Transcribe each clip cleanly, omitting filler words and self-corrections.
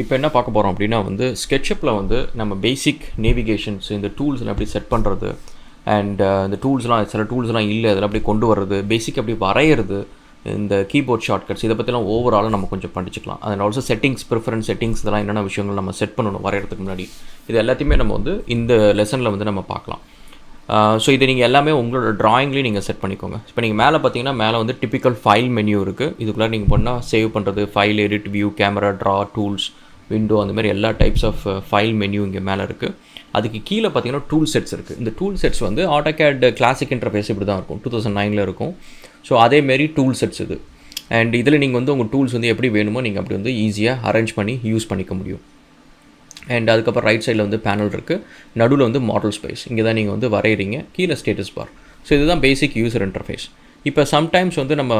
இப்போ என்ன பார்க்க போகிறோம் அப்படின்னா வந்து SketchUpல வந்து நம்ம பேசிக் நேவிகேஷன்ஸ் இந்த டூல்ஸ்லாம் எப்படி செட் பண்ணுறது அண்ட் இந்த டூல்ஸ்லாம் சில டூல்ஸ்லாம் இல்லை அதெல்லாம் அப்படி கொண்டு வர்றது பேசிக் அப்படி வரைகிறது இந்த கீபோர்ட் ஷார்ட்கட்ஸ் இதை பற்றிலாம் ஓவராலாக நம்ம கொஞ்சம் படிச்சுக்கலாம். And also settings preference settings இதெல்லாம் என்னென்ன விஷயங்கள் நம்ம செட் பண்ணணும் வரைகிறதுக்கு முன்னாடி இது எல்லாத்தையுமே நம்ம வந்து இந்த லெசனில் வந்து நம்ம பார்க்கலாம். ஸோ இதை நீங்கள் எல்லாமே உங்களோட ட்ராயிங்லேயும் நீங்கள் செட் பண்ணிக்கோங்க. இப்போ நீங்கள் மேலே பார்த்தீங்கன்னா மேலே வந்து டிப்பிக்கல் ஃபைல் மெனு இருக்குது. இதுக்குள்ளே நீங்கள் பண்ணால் சேவ் பண்ணுறது file edit view camera draw tools window அந்த மாதிரி எல்லா டைப்ஸ் ஆஃப் ஃபைல் மெனு இங்கே மேலே இருக்குது. அதுக்கு கீழே பார்த்தீங்கன்னா டூல் செட்ஸ் இருக்குது. இந்த டூல் செட்ஸ் வந்து ஆட்டோகேட் கிளாசிக் இன்டர்ஃபேஸ் இப்படி தான் இருக்கும் 2009 இருக்கும். ஸோ அதேமாரி டூல் செட்ஸ் இது. அண்ட் இதில் நீங்கள் வந்து உங்கள் டூல்ஸ் வந்து எப்படி வேணுமோ நீங்கள் அப்படி வந்து ஈஸியாக அரேஞ்ச் பண்ணி யூஸ் பண்ணிக்க முடியும். அண்ட் அதுக்கப்புறம் ரைட் சைடில் வந்து பேனல் இருக்குது, நடுவில் வந்து மாடல் ஸ்பேஸ், இங்கே தான் நீங்கள் வந்து வரைகிறீங்க, கீழே ஸ்டேட்டஸ் பார். ஸோ இதுதான் பேசிக் யூசர் இன்டர்ஃபேஸ். இப்போ சம்டைம்ஸ் வந்து நம்ம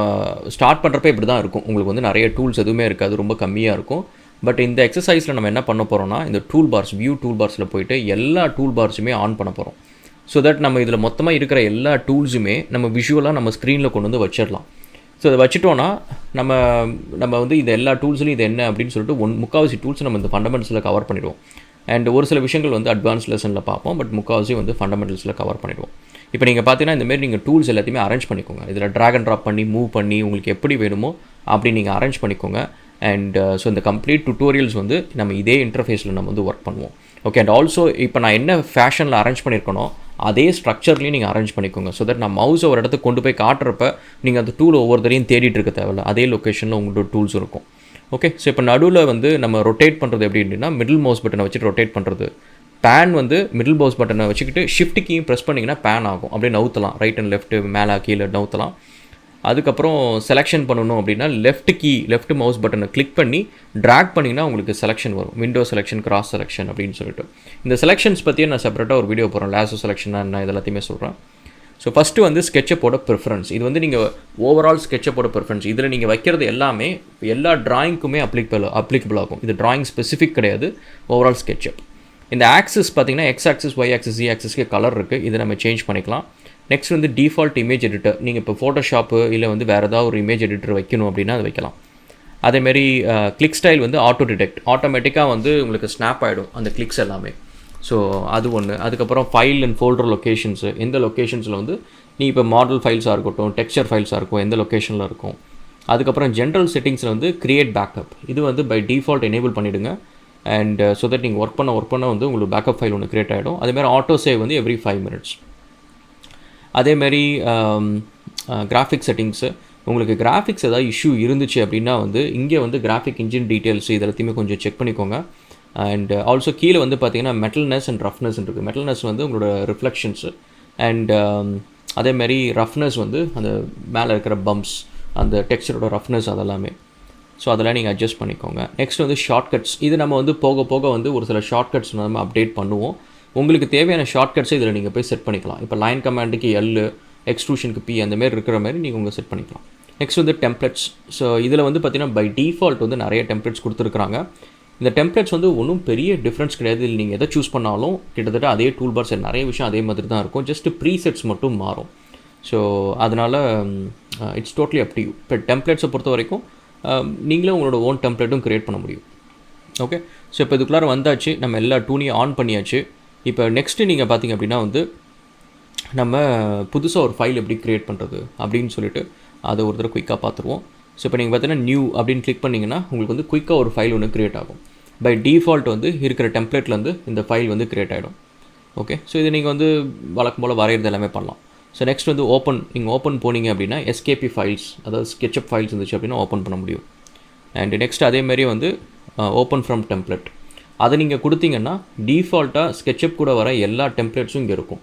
ஸ்டார்ட் பண்ணுறப்ப இப்படி தான் இருக்கும், உங்களுக்கு வந்து நிறைய டூல்ஸ் எதுவுமே இருக்காது, ரொம்ப கம்மியாக இருக்கும். பட் இந்த எக்ஸசைஸில் நம்ம என்ன பண்ண போகிறோம்னா இந்த டூல் பார்ஸ் வியூ டூல் பார்ஸில் போய்ட்டு எல்லா டூல் பார்ஸுமே ஆன் பண்ண போகிறோம். ஸோ தட் நம்ம இதில் மொத்தமாக இருக்கிற எல்லா டூல்ஸுமே நம்ம விஷுவலாக நம்ம ஸ்க்ரீனில் கொண்டு வந்து வச்சிடலாம். ஸோ அதை வச்சுட்டோன்னா நம்ம வந்து இது எல்லா டூல்ஸ்லையும் இது என்ன அப்படின்னு சொல்லிட்டு முக்கால்வாசி டூல்ஸ் நம்ம இந்த ஃபண்டமெண்டல்ஸில் கவர் பண்ணிடுவோம். அண்ட் ஒரு சில விஷயங்கள் வந்து அட்வான்ஸ் லெசனில் பார்ப்போம், பட் முக்கால்வாசி வந்து ஃபண்டமெண்டல்ஸில் கவர் பண்ணிடுவோம். இப்போ நீங்கள் பார்த்தீங்கன்னா இந்தமாரி நீங்கள் டூல்ஸ் எல்லாத்தையுமே அரேஞ்ச் பண்ணிக்கோங்க. இதில் ட்ராக் அண்ட் ட்ராப் பண்ணி மூவ் பண்ணி உங்களுக்கு எப்படி வேணுமோ அப்படி நீங்கள் அரேஞ்ச் பண்ணிக்கோங்க. அண்ட் ஸோ இந்த கம்ப்ளீட் டுட்டோரியல்ஸ் வந்து நம்ம இதே இன்டர்ஃபேஸில் நம்ம வந்து ஒர்க் பண்ணுவோம். ஓகே. அண்ட் ஆல்சோ இப்போ நான் என்ன ஃபேஷனில் அரேஞ்ச் பண்ணியிருக்கணும் அதே ஸ்ட்ரக்சர்லேயும் நீங்கள் அரேஞ்ச் பண்ணிக்கோங்க. ஸோ தட் நான் மவுஸை ஒரு இடத்துக்கு கொண்டு போய் காட்டுறப்ப நீங்கள் அந்த டூல் ஒவ்வொருத்தரையும் தேடிட்டு இருக்க தேவையில்ல, அதே லொக்கேஷனில் உங்களோட டூல்ஸ் இருக்கும். ஓகே. ஸோ இப்போ நடுவில் வந்து நம்ம ரொட்டேட் பண்ணுறது எப்படி அப்படின்னா மிடில் மவுஸ் பட்டனை வச்சுட்டு ரொட்டேட் பண்ணுறது. பேன் வந்து மிடில் மவுஸ் பட்டனை வச்சுக்கிட்டு ஷிஃப்ட் கீயும் ப்ரெஸ் பண்ணிங்கன்னா பேன் ஆகும், அப்படியே நவுத்தலாம், ரைட் அண்ட் லெஃப்ட் மேலே கீழே நவுத்தலாம். அதுக்கப்புறம் செலெக்ஷன் பண்ணணும் அப்படின்னா லெஃப்ட் மவுஸ் பட்டனை கிளிக் பண்ணி ட்ராக் பண்ணிங்கன்னா உங்களுக்கு செலெக்ஷன் வரும், விண்டோ செலெக்ஷன் கிராஸ் செலெக்ஷன் அப்படின்னு சொல்லிட்டு. இந்த செலெக்ஷன்ஸ் பற்றியே நான் செப்பரேட்டாக ஒரு வீடியோ போகிறேன், லேசோ செலெக்ஷன் நான் எல்லாத்தையுமே சொல்கிறேன். ஸோ ஃபஸ்ட்டு வந்து SketchUpோட ப்ரிஃபரன்ஸ். இது வந்து நீங்கள் ஓவரால் SketchUpோட ப்ரிஃபரன்ஸ். இதில் நீங்கள் வைக்கிறது எல்லாமே எல்லா ட்ராயிங்க்குமே அப்ளிகபிள் ஆகும். இது ட்ராயிங் ஸ்பெசிஃபிக் கிடையாது, ஓவரால் SketchUp. இந்த ஆக்சிஸ் பார்த்தீங்கன்னா x axis y axis z ஆக்சிஸ்க்கு கலர் இருக்குது, இதை நம்ம சேஞ்ச் பண்ணிக்கலாம். நெக்ஸ்ட் வந்து டிஃபால்ட் இமேஜ் எடிட்டர். நீங்கள் இப்போ ஃபோட்டோஷாப்பு இல்லை வந்து வேறு ஏதாவது ஒரு இமேஜ் எடிட்டர் வைக்கணும் அப்படின்னா அது வைக்கலாம். அதேமாரி கிளிக் ஸ்டைல் வந்து ஆட்டோ டிடெக்ட், ஆட்டோமேட்டிக்காக வந்து உங்களுக்கு ஸ்னாப் ஆகிடும் அந்த கிளிக்ஸ் எல்லாமே. ஸோ அது ஒன்று. அதுக்கப்புறம் ஃபைல் அண்ட் ஃபோல்டர் லொக்கேஷன்ஸு, எந்த லொக்கேஷன்ஸில் வந்து நீ இப்போ மாடல் ஃபைல்ஸாக இருக்கட்டும் டெக்ஸ்சர் ஃபைல்ஸாக இருக்கும் எந்த லொக்கேஷனில் இருக்கும். அதுக்கப்புறம் ஜென்ரல் செட்டிங்ஸில் வந்து கிரியேட் பேக்கப், இது வந்து பை டிஃபால்ட் எனேபிள் பண்ணிவிடுங்க. அண்ட் ஸோ தட் நீங்கள் ஒர்க் பண்ண வந்து உங்களுக்கு பேக்கப் ஃபைல் ஒன்று க்ரியேட் ஆகிடும். அதேமாதிரி ஆட்டோ சேவ் வந்து எவ்ரி 5 minutes. அதேமாரி கிராஃபிக் செட்டிங்ஸு, உங்களுக்கு கிராஃபிக்ஸ் ஏதாவது இஷ்யூ இருந்துச்சு அப்படின்னா வந்து இங்கே வந்து கிராஃபிக் இன்ஜின் டீட்டெயில்ஸ் இது எல்லாத்தையுமே கொஞ்சம் செக் பண்ணிக்கோங்க. அண்ட் ஆல்சோ கீழே வந்து பார்த்தீங்கன்னா மெட்டல்னஸ் அண்ட் ரஃப்னஸ் இருக்குது. மெட்டல்னஸ் வந்து உங்களோட ரிஃப்ளெக்ஷன்ஸு அண்ட் அதேமாரி ரஃப்னஸ் வந்து அந்த மேலே இருக்கிற பம்ப்ஸ் அந்த டெக்ஸ்சரோட ரஃப்னஸ் அதெல்லாமே. ஸோ அதெல்லாம் நீங்கள் அட்ஜஸ்ட் பண்ணிக்கோங்க. நெக்ஸ்ட் வந்து ஷார்ட்கட்ஸ். இது நம்ம வந்து போக போக வந்து ஒரு சில ஷார்ட்கட்ஸ் நம்ம அப்டேட் பண்ணுவோம். உங்களுக்கு தேவையான ஷார்ட்கட்ஸை இதில் நீங்கள் போய் செட் பண்ணிக்கலாம். இப்போ லைன் கமாண்டுக்கு L, எக்ஸ்ட்ரூஷனுக்கு P அந்த மாதிரி இருக்கிற மாதிரி நீங்கள் உங்கள் செட் பண்ணிக்கலாம். நெக்ஸ்ட் வந்து டெம்ப்ளெட்ஸ். ஸோ இதில் வந்து பார்த்திங்கன்னா பை டிஃபால்ட் வந்து நிறைய டெம்ப்ளெட்ஸ் கொடுத்துருக்குறாங்க. இந்த டெம்ப்ளெட்ஸ் வந்து ஒன்றும் பெரிய டிஃப்ரென்ஸ் கிடையாது. இதில் நீங்கள் எதை சூஸ் பண்ணாலும் கிட்டத்தட்ட அதே டூல் பார்ஸ் நிறைய விஷயம் அதே மாதிரி தான் இருக்கும், ஜஸ்ட் ப்ரீசெட்ஸ் மட்டும் மாறும். ஸோ அதனால் it's totally up to you. இப்போ டெம்ப்ளெட்ஸை பொறுத்த வரைக்கும் நீங்களே உங்களோட ஓன் டெம்ப்ளேட்டும் க்ரியேட் பண்ண முடியும். ஓகே. ஸோ இப்போ இதுக்குள்ளார வந்தாச்சு, நம்ம எல்லா டூனையும் ஆன் பண்ணியாச்சு. இப்போ நெக்ஸ்ட்டு நீங்கள் பார்த்தீங்க அப்படின்னா வந்து நம்ம புதுசாக ஒரு ஃபைல் எப்படி க்ரியேட் பண்ணுறது அப்படின்னு சொல்லிட்டு அதை ஒரு தடவை குயிக்காக பார்த்துருவோம். ஸோ இப்போ நீங்கள் பார்த்தீங்கன்னா நியூ அப்படின்னு கிளிக் பண்ணிங்கன்னா உங்களுக்கு வந்து குயிக்காக ஒரு ஃபைல் ஒன்று க்ரியேட் ஆகும். பை டிஃபால்ட் வந்து இருக்கிற டெம்ப்ளேட்லேருந்து இந்த ஃபைல் வந்து க்ரியேட் ஆகிடும். ஓகே. ஸோ இது நீங்கள் வந்து வழக்கம் போல் வரைகிறது எல்லாமே பண்ணலாம். ஸோ நெக்ஸ்ட் வந்து நீங்கள் ஓப்பன் போனீங்க அப்படின்னா எஸ்கேபி ஃபைல்ஸ், அதாவது SketchUp ஃபைல்ஸ் இருந்துச்சு அப்படின்னா ஓப்பன் பண்ண முடியும். அண்ட் நெக்ஸ்ட் அதேமாரி வந்து ஓப்பன் ஃப்ரம் டெம்ப்ளேட், அதை நீங்கள் கொடுத்தீங்கன்னா டிஃபால்ட்டாக SketchUp கூட வர எல்லா டெம்ப்ளேட்ஸும் இங்கே இருக்கும்.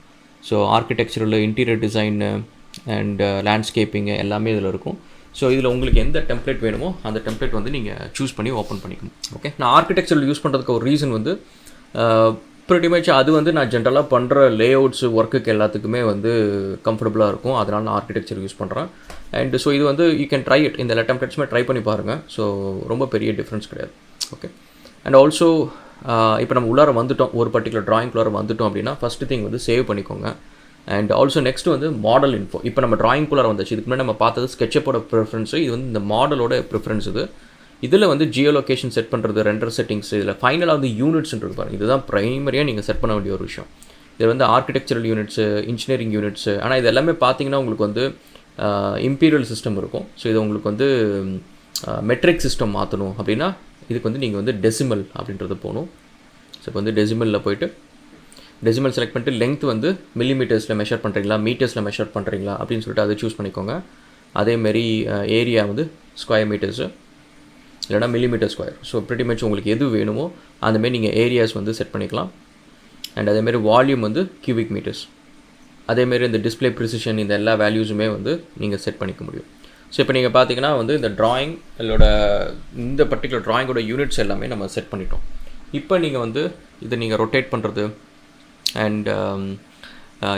So architectural, interior design and landscaping எல்லாமே இதில் இருக்கும். ஸோ இதில் உங்களுக்கு எந்த டெம்ப்ளேட் வேணுமோ அந்த டெம்ப்ளேட் வந்து நீங்கள் சூஸ் பண்ணி ஓப்பன் பண்ணிக்கணும். ஓகே. நான் ஆர்கிடெக்சரல் யூஸ் பண்ணுறதுக்கு ஒரு ரீசன் வந்து ப்ரிட்டி மச் அது வந்து நான் ஜென்ரலாக பண்ணுற லே அவுட்ஸு ஒர்க்குக்கு எல்லாத்துக்குமே வந்து கம்ஃபர்டபுளாக இருக்கும், அதனால் நான் ஆர்கிடெக்சர் யூஸ் பண்ணுறேன். அண்ட் ஸோ இது வந்து யூ கேன் ட்ரை இட், இந்த எல்லா டெம்ப்ளேட்ஸுமே ட்ரை பண்ணி பாருங்கள். ஸோ ரொம்ப பெரிய டிஃப்ரென்ஸ் கிடையாது. ஓகே. அண்ட் ஆல்சோ இப்போ நம்ம உள்ளார வந்துட்டோம், ஒரு பர்டிகுலர் ட்ராயிங்குள்ளார வந்துட்டோம் அப்படின்னா ஃபஸ்ட்டு திங் வந்து சேவ் பண்ணிக்கோங்க. அண்ட் ஆல்சோ நெக்ஸ்ட் வந்து மாடல் இன்ஃபோ. இப்போ நம்ம ட்ராயிங்குள்ளார வந்துச்சு, இதுக்கு முன்னாடி நம்ம பார்த்தது SketchUpோட ப்ரிஃபரன்ஸு, இது வந்து இந்த மாடலோட ப்ரிஃபரன்ஸ் இது. இதில் வந்து ஜியோ லொக்கேஷன் செட் பண்ணுறது, ரெண்டர் செட்டிங்ஸ், இதில் ஃபைனலாக வந்து யூனிட்ஸ்ன்னு இருப்பாங்க. இதுதான் ப்ரைமரியாக நீங்கள் செட் பண்ண வேண்டிய ஒரு விஷயம். இது வந்து ஆர்கிடெக்சரல் யூனிட்ஸு, இன்ஜினியரிங் யூனிட்ஸு. ஆனால் இது எல்லாமே பார்த்தீங்கன்னா உங்களுக்கு வந்து இம்பீரியல் சிஸ்டம் இருக்கும். ஸோ இது உங்களுக்கு வந்து மெட்ரிக் சிஸ்டம் மாற்றணும் அப்படின்னா இதுக்கு வந்து நீங்கள் வந்து டெசிமல் அப்படின்றது போகணும். ஸோ இப்போ வந்து டெசிமலில் போய்ட்டு டெசிமல் செலக்ட் பண்ணிட்டு லெங்த் வந்து மில்லிமீட்டர்ஸில் மெஷர் பண்ணுறீங்களா, மீட்டர்ஸில் மெஷர் பண்ணுறீங்களா அப்படின்னு சொல்லிட்டு அதை சூஸ் பண்ணிக்கோங்க. அதேமாரி ஏரியா வந்து ஸ்கொயர் மீட்டர்ஸு இல்லைனா millimetre square. So pretty much உங்களுக்கு எது வேணுமோ அந்தமாரி நீங்கள் ஏரியாஸ் வந்து செட் பண்ணிக்கலாம். அண்ட் அதேமாரி வால்யூம் வந்து கியூபிக் மீட்டர்ஸ். அதேமாரி இந்த டிஸ்பிளே ப்ரிசிஷன், இந்த எல்லா வேல்யூஸுமே வந்து நீங்கள் செட் பண்ணிக்க முடியும். ஸோ இப்போ நீங்கள் பார்த்தீங்கன்னா வந்து இந்த ட்ராயிங் இந்த பர்டிகுலர் ட்ராயிங்கோட யூனிட்ஸ் எல்லாமே நம்ம செட் பண்ணிட்டோம். இப்போ நீங்கள் வந்து இதை நீங்கள் ரொட்டேட் பண்ணுறது அண்ட்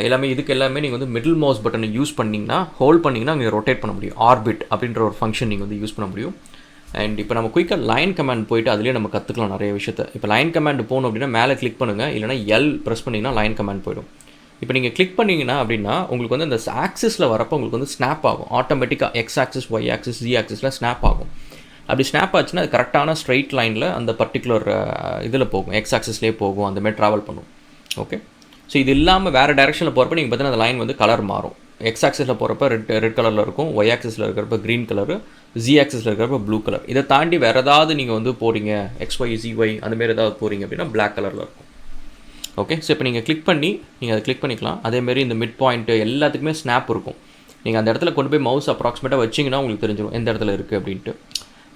எல்லாமே இதுக்கு எல்லாமே நீங்கள் வந்து மிடில் மவுஸ் பட்டனை யூஸ் பண்ணிங்கன்னா, ஹோல்ட் பண்ணிங்கன்னா நீங்கள் ரொட்டேட் பண்ண முடியும். ஆர்பிட் அப்படின்ற ஒரு ஃபங்க்ஷன் நீங்கள் வந்து யூஸ் பண்ண முடியும். அண்ட் இப்போ நம்ம குயிக்காக லைன் கமாண்ட் போய்ட்டு அதிலே நம்ம கற்றுக்கலாம் நிறைய விஷயத்தை. இப்போ லைன் கமாண்ட் போகணும் அப்படின்னா மேலே கிளிக் பண்ணுங்கள், இல்லைனா எல் ப்ரெஸ் பண்ணிங்கன்னா லைன் கமாண்ட் போய்டும். இப்போ நீங்கள் கிளிக் பண்ணிங்கன்னா அப்படின்னா உங்களுக்கு வந்து அந்த ஆக்சிஸில் வரப்போ உங்களுக்கு வந்து ஸ்னாப் ஆகும். ஆட்டோமேட்டிக்காக x axis, y axis, z ஆக்சிஸில் ஸ்னாப் ஆகும். அப்படி ஸ்னாப் ஆச்சுன்னா அது கரெக்டான ஸ்ட்ரைட் லைனில் அந்த பர்டிகுலர் இதில் போகும், எக்ஸ் ஆக்சிஸ்லேயே போகும், அந்தமாதிரி ட்ராவல் பண்ணும். ஓகே. ஸோ இது இல்லாமல் வேறு டேரெக்ஷனில் போகிறப்ப நீங்கள் பார்த்தீங்கன்னா அந்த லைன் வந்து கலர் மாறும். எக்ஸ் ஆக்சிஸில் போகிறப்ப ரெட் கலரில் இருக்கும், ஒய் ஆக்சிஸில் இருக்கிறப்ப க்ரீன் கலரு, ஜி ஆக்சிஸில் இருக்கிறப்ப ப்ளூ கலர். இதை தாண்டி வேறு ஏதாவது நீங்கள் வந்து போகிறீங்க, எக்ஸ்ஒய் ஜிஒய் அந்தமாரி ஏதாவது போகிறீங்க அப்படின்னா பிளாக் கலரில் இருக்கும். ஓகே. ஸோ இப்போ நீங்கள் கிளிக் பண்ணி நீங்கள் அதை கிளிக் பண்ணிக்கலாம். அதேமாரி இந்த மிட் பாயிண்ட்டு எல்லாத்துக்குமே ஸ்னாப் இருக்கும். நீங்கள் அந்த இடத்துல கொண்டு போய் மவுஸ் அப்ராக்சிமேட்டாக வச்சிங்கன்னா உங்களுக்கு தெரிஞ்சிடும் எந்த இடத்துல இருக்குது அப்படின்ட்டு.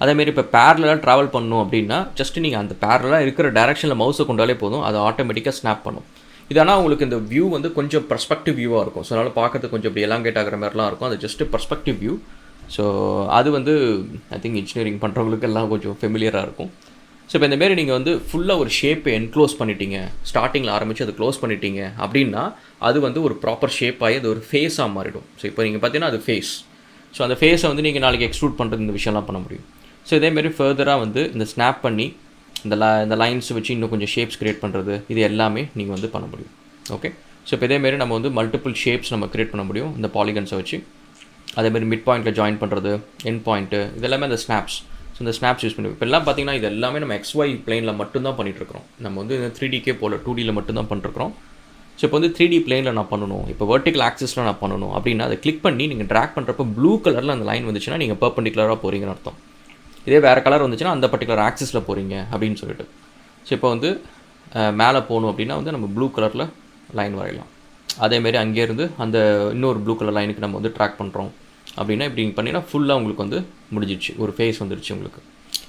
அதேமாரி இப்போ பேரலாக ட்ராவல் பண்ணணும் அப்படின்னா ஜஸ்ட் நீங்கள் அந்த பேரலாக இருக்கிற டேரெக்ஷனில் மவுஸை கொண்டாலே போதும், அது ஆட்டோமேட்டிக்காக ஸ்னாப் பண்ணும். இது ஆனால் உங்களுக்கு இந்த வியூ வந்து கொஞ்சம் பர்ஸ்பெக்டிவ் வியூவாக இருக்கும். ஸோ அதனால் பார்க்கறதுக்கு கொஞ்சம் இப்படி எலாங்கேட் ஆகிற மாதிரிலாம் இருக்கும். அது ஜஸ்ட்டு பர்ஸ்பெக்டிவ் வியூ. ஸோ அது வந்து ஐ திங்க் இன்ஜினியரிங் பண்ணுறவங்களுக்கு எல்லாம் கொஞ்சம் ஃபெமிலியராக இருக்கும். ஸோ இப்போ இந்தமாரி நீங்கள் வந்து ஃபுல்லாக ஒரு ஷேப்பை என்க்ளோஸ் பண்ணிட்டீங்க, ஸ்டார்டிங்கில் ஆரம்பித்து அதை க்ளோஸ் பண்ணிட்டீங்க அப்படின்னா அது வந்து ஒரு ப்ராப்பர் ஷேப் ஆகி அது ஒரு ஃபேஸாக மாறிடும். ஸோ இப்போ நீங்கள் பார்த்தீங்கன்னா அது ஃபேஸ். ஸோ அந்த ஃபேஸை வந்து நீங்கள் நாளைக்கு எக்ஸ்ட்ரூட் பண்ணுறது இந்த விஷயம்லாம் பண்ண முடியும். ஸோ இதேமாரி ஃபர்தராக வந்து இந்த ஸ்னாப் பண்ணி இந்த லைன்ஸ் வச்சு இன்னும் கொஞ்சம் ஷேப்ஸ் க்ரியேட் பண்ணுறது, இது எல்லாமே நீங்கள் வந்து பண்ண முடியும். ஓகே. ஸோ இப்போ இதேமாரி நம்ம வந்து மல்டிபிள் ஷேப்ஸ் நம்ம க்ரியேட் பண்ண முடியும் இந்த பாலிகன்ஸை வச்சு. அதேமாதிரி மிட் பாயிண்ட்டில் ஜாயின் பண்ணுறது, எண்ட் பாயிண்ட்டு, இதெல்லாமே அந்த ஸ்னாப்ஸ். ஸோ இந்த ஸ்னாப்ஸ் யூஸ் பண்ணி இப்போ எல்லாம் பார்த்தீங்கன்னா இது எல்லாமே நம்ம XY பிளேனில் மட்டும்தான் பண்ணிகிட்ருக்கிறோம். நம்ம வந்து 3Dக்கே போல் 2Dயில் மட்டும்தான் பண்ணிருக்கிறோம். ஸோ இப்போ வந்து 3D பிளேனில் நான் பண்ணணும், இப்போ வெர்டிக்கல் ஆக்சிஸில் நான் பண்ணணும் அப்படின்னா அதை கிளிக் பண்ணி நீங்கள் ட்ராக் பண்ணுறப்போ ப்ளூ கலரில் அந்த லைன் வந்துச்சுன்னா நீங்கள் பெர்பெண்டிகுலராக போகிறீங்கன்னு அர்த்தம். இதே வேறு கலர் வந்துச்சுன்னா அந்த பர்டிகுலர் ஆக்சிஸில் போகிறீங்க அப்படின்னு சொல்லிட்டு. ஸோ இப்போ வந்து மேலே போகணும் அப்படின்னா வந்து நம்ம ப்ளூ கலரில் லைன் வரையலாம். அதேமாரி அங்கேருந்து அந்த இன்னொரு ப்ளூ கலர் லைனுக்கு நம்ம வந்து ட்ராக் பண்ணுறோம் அப்படின்னா இப்படி பண்ணிங்கன்னா ஃபுல்லாக உங்களுக்கு வந்து முடிஞ்சிடுச்சு, ஒரு ஃபேஸ் வந்துடுச்சு உங்களுக்கு.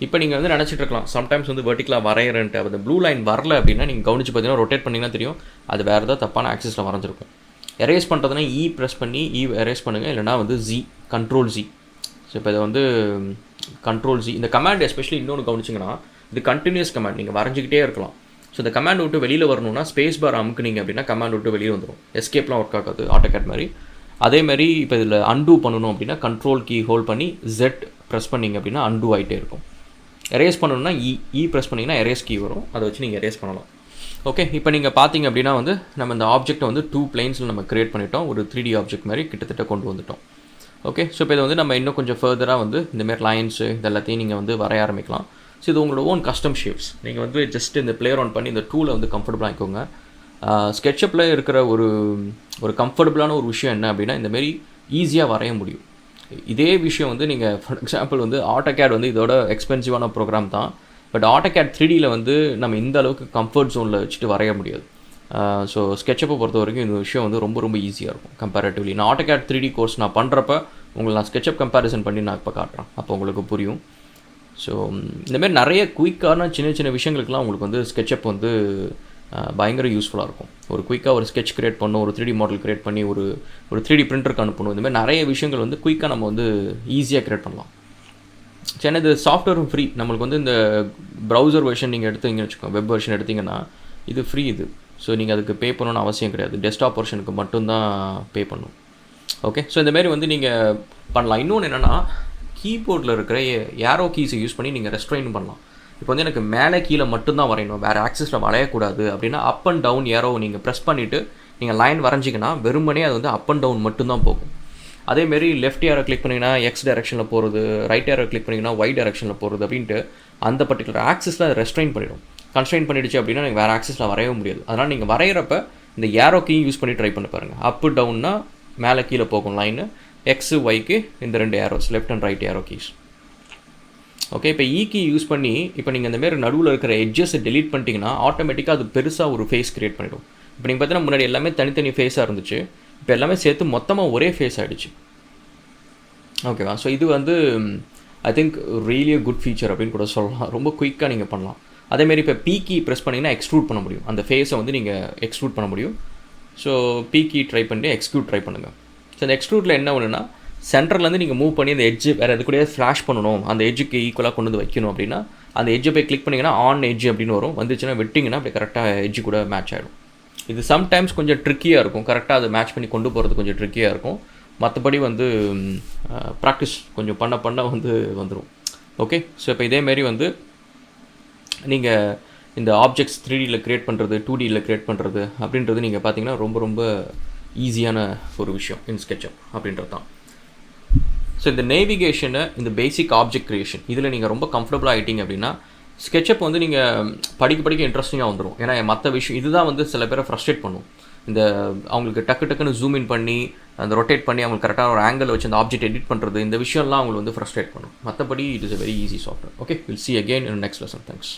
இப்போ நீங்கள் வந்து நினச்சிட்டு இருக்கலாம் சம்டைம்ஸ் வந்து வெர்டிக்கலாக வரைகிறேன்ட்டு அந்த ப்ளூ லைன் வரல அப்படின்னா நீங்கள் கவனிச்சு பார்த்தீங்கன்னா ரொட்டேட் பண்ணிங்கன்னா தெரியும் அது வேறு ஏதாவது தப்பான ஆக்சிஸில் வரைஞ்சிருக்கும். எரேஸ் பண்ணுறதுனா ப்ரெஸ் பண்ணி எரேஸ் பண்ணுங்கள், இல்லைனா வந்து கண்ட்ரோல் Z. ஸோ இப்போ இதை வந்து கண்ட்ரோல் Z இந்த கமாண்ட் எஸ்பெஷலி இன்னொன்று கவனிச்சிங்கன்னா இது கண்டினியூஸ் கமாண்ட், நீங்கள் வரைஞ்சிக்கிட்டே இருக்கலாம். ஸோ இந்த கமாண்ட் விட்டு வெளியில் வரணும்னா ஸ்பேஸ் பார் அமுக்குனீங்க அப்படின்னா கமாண்ட் விட்டு வெளியே வந்துடும். எஸ்கேப்லாம் ஒர்க் ஆகாது ஆட்டோகேட் மாதிரி. அதேமாதிரி இப்போ இதில் அன்டூ பண்ணணும் அப்படின்னா கண்ட்ரோல் கீ ஹோல்ட் பண்ணி Z ப்ரெஸ் பண்ணிங்க அப்படின்னா அன்டூ ஆகிட்டே இருக்கும். எரேஸ் பண்ணணும்னா ப்ரெஸ் பண்ணிங்கன்னா எரேஸ் கீ வரும், அதை வச்சு நீங்கள் எரேஸ் பண்ணலாம். ஓகே. இப்போ நீங்கள் பார்த்தீங்க அப்படின்னா வந்து நம்ம இந்த ஆப்ஜெக்ட்டை வந்து 2 பிளேன்ஸில் நம்ம க்ரியேட் பண்ணிட்டோம், ஒரு 3D ஆப்ஜெக்ட் மாதிரி கிட்டத்தட்ட கொண்டு வந்துட்டோம். ஓகே. ஸோ இப்போ இதை வந்து நம்ம இன்னும் கொஞ்சம் ஃபர்தராக வந்து இந்தமாரி லைன்ஸு இது எல்லாத்தையும் நீங்கள் வந்து வரைய ஆரம்பிக்கலாம். ஸோ இது உங்களோட ஓன் கஸ்டம் ஷேப்ஸ். நீங்கள் வந்து ஜஸ்ட் இந்த பிளே அரவுண்ட் பண்ணி இந்த டூலை வந்து கம்ஃபர்டபுளாக ஆகிக்கோங்க. ஸ்கெட்சப்பில் இருக்கிற ஒரு கம்ஃபர்டபுளான ஒரு விஷயம் என்ன அப்படின்னா இந்தமாரி ஈஸியாக வரைய முடியும். இதே விஷயம் வந்து நீங்கள் ஃபார் எக்ஸாம்பிள் வந்து ஆட்டோகேட் வந்து இதோட எக்ஸ்பென்சிவான ப்ரோக்ராம் தான். பட் ஆட்டோகேட் 3Dயில் வந்து நம்ம இந்த அளவுக்கு கம்ஃபர்ட் ஜோனில் வச்சுட்டு வரைய முடியாது. ஸோ ஸ்கெட்சப்பை பொறுத்த வரைக்கும் இந்த விஷயம் வந்து ரொம்ப ரொம்ப ஈஸியாக இருக்கும் கம்பேரட்டிவ்லி. நான் ஆட்டோகேட் 3D கோர்ஸ் நான் பண்ணுறப்ப உங்களுக்கு நான் ஸ்கெட்சப் கம்பேரிசன் பண்ணி நான் இப்போ காட்டுறேன், அப்போ உங்களுக்கு புரியும். ஸோ இந்தமாரி நிறைய குயிக்கான சின்ன சின்ன விஷயங்களுக்குலாம் உங்களுக்கு வந்து ஸ்கெட்சப் வந்து பயங்கர யூஸ்ஃபுல்லாக இருக்கும். ஒரு குயிக்காக ஒரு ஸ்கெட்ச் க்ரியேட் பண்ணணும், ஒரு 3D மாடல் க்ரியேட் பண்ணி ஒரு 3D பிரிண்டருக்கு அனுப்பணும், இந்தமாதிரி நிறைய விஷயங்கள் வந்து குயிக்காக நம்ம வந்து ஈஸியாக க்ரியேட் பண்ணலாம். சரி, இது சாஃப்ட்வேரும் ஃப்ரீ. நம்மளுக்கு வந்து இந்த ப்ரௌசர் வெர்ஷன் நீங்கள் எடுத்தீங்கன்னு வச்சுக்கோங்க, வெப் வெர்ஷன் எடுத்திங்கன்னா இது ஃப்ரீ இது. ஸோ நீங்கள் அதுக்கு பே பண்ணணும்னு அவசியம் கிடையாது, டெஸ்க்டாப் வெர்ஷனுக்கு மட்டும்தான் பே பண்ணணும். ஓகே. ஸோ இந்தமாரி வந்து நீங்கள் பண்ணலாம். இன்னொன்று என்னென்னா கீபோர்டில் இருக்கிற ஏரோ கீஸை யூஸ் பண்ணி நீங்கள் ரெஸ்ட்ரெயின் பண்ணலாம். இப்போ வந்து எனக்கு மேலே கீழே மட்டும்தான் வரையணும், வேறு ஆக்சிஸில் வரையக்கூடாது அப்படின்னா அப் அண்ட் டவுன் ஏரோவை நீங்கள் ப்ரெஸ் பண்ணிவிட்டு நீங்கள் லைன் வரைஞ்சிங்கன்னா வெறுமனே அது வந்து அப் அண்ட் டவுன் மட்டும்தான் போகும். அதேமாரி லெஃப்ட் ஏரோ கிளிக் பண்ணிங்கன்னா எக்ஸ் டைரக்ஷனில் போகிறது, ரைட் ஏரோ கிளிக் பண்ணிங்கன்னா ஒய் டைரக்ஷனில் போகிறது அப்படின்ட்டு அந்த பர்டிகுலர் ஆக்சிஸில் அதை ரெஸ்ட்ரைன் பண்ணிடும். கன்ஸ்ட்ரைன் பண்ணிடுச்சு அப்படின்னா நீங்கள் வேறு ஆக்சிஸில் வரையவே முடியாது. அதனால் நீங்கள் வரைகிறப்ப இந்த ஏரோ கீ யூஸ் பண்ணி ட்ரை பண்ணி பாருங்கள். அப்பு டவுன்னா மேலே கீழே போகும் லைனு, எக்ஸு ஒய்க்கு இந்த 2 arrows, left and right aero keys. Okay, இப்போ ஈ கீ யூஸ் பண்ணி இப்போ நீங்கள் இந்தமாரி நடுவில் இருக்கிற எட்ஜஸை டெலீட் பண்ணிட்டீங்கன்னா ஆட்டோமேட்டிக்காக அது பெருசாக ஒரு ஃபேஸ் க்ரியேட் பண்ணிடும். இப்போ நீங்கள் பார்த்தீங்கன்னா முன்னாடி எல்லாமே தனித்தனி ஃபேஸாக இருந்துச்சு, இப்போ எல்லாமே சேர்த்து மொத்தமாக ஒரே ஃபேஸ் ஆகிடுச்சு. ஓகேவா? ஸோ இது வந்து I think really good feature அப்படின்னு கூட சொல்லலாம். ரொம்ப குயிக்காக நீங்கள் பண்ணலாம். அதேமாரி இப்போ பி கீ ப்ரெஸ் பண்ணிங்கன்னா எக்ஸ்ட்ரூட் பண்ண முடியும், அந்த ஃபேஸை வந்து நீங்கள் எக்ஸ்ட்ரூட் பண்ண முடியும். ஸோ பி கீ ட்ரை பண்ணி எக்ஸ்ட்ரூட் ட்ரை பண்ணுங்கள். ஸோ அந்த எக்ஸ்ட்ரூட்டில் என்ன ஒன்றுனா சென்டர்லேருந்து நீங்கள் மூவ் பண்ணி அந்த எட்ஜு வேறு எது கூட ஃப்ளாஷ் பண்ணணும், அந்த எட்ஜுக்கு ஈக்குவலாக கொண்டு வந்து வைக்கணும் அப்படின்னா அந்த எட்ஜை போய் கிளிக் பண்ணிங்கன்னா ஆன் எட்ஜ் அப்படின்னு வரும். வந்துச்சுன்னா வெட்டிங்கன்னா அப்படி கரெக்டாக எட்ஜு கூட மேட்ச் ஆகிடும். இது சம்டைம்ஸ் கொஞ்சம் ட்ரிக்கியாக இருக்கும், கரெக்டாக அதை மேட்ச் பண்ணி கொண்டு போகிறது கொஞ்சம் ட்ரிக்கியாக இருக்கும். மற்றபடி வந்து ப்ராக்டிஸ் கொஞ்சம் பண்ண பண்ண வந்து வந்துடும். ஓகே, ஸோ இப்போ இதேமாரி வந்து நீங்கள் இந்த ஆப்ஜெக்ட்ஸ் 3Dயில் க்ரியேட் பண்ணுறது, 2Dயில் க்ரியேட் பண்ணுறது அப்படின்றது நீங்கள் பார்த்தீங்கன்னா ரொம்ப ரொம்ப ஈஸியான ஒரு விஷயம் இன் SketchUp அப்படின்றது தான். ஸோ இந்த நேவிகேஷனை, இந்த பேசிக் ஆப்ஜெக்ட் க்ரியேஷன் இதில் நீங்கள் ரொம்ப கம்ஃபர்டபுளாக ஆகிட்டீங்க அப்படின்னா SketchUp வந்து நீங்கள் படிக்க இன்ட்ரெஸ்டிங்காக வந்துடும். ஏன்னா மற்ற விஷயம் இதுதான் வந்து சில பேரை ஃப்ரஸ்ட்ரேட் பண்ணும். இந்த அவங்களுக்கு டக்குன்னு ஜூம் இன் பண்ணி அந்த ரொட்டேட் பண்ணி அவங்களுக்கு கரெக்டான ஒரு ஆங்கிள் வச்சு அந்த ஆப்ஜெக்ட் எடிட் பண்ணுறது, இந்த விஷயம்லாம் அவங்களுக்கு வந்து ஃப்ரஸ்ட்ரேட் பண்ணும். மற்றபடி it is a very easy software. Okay, we'll see again in the next lesson. Thanks.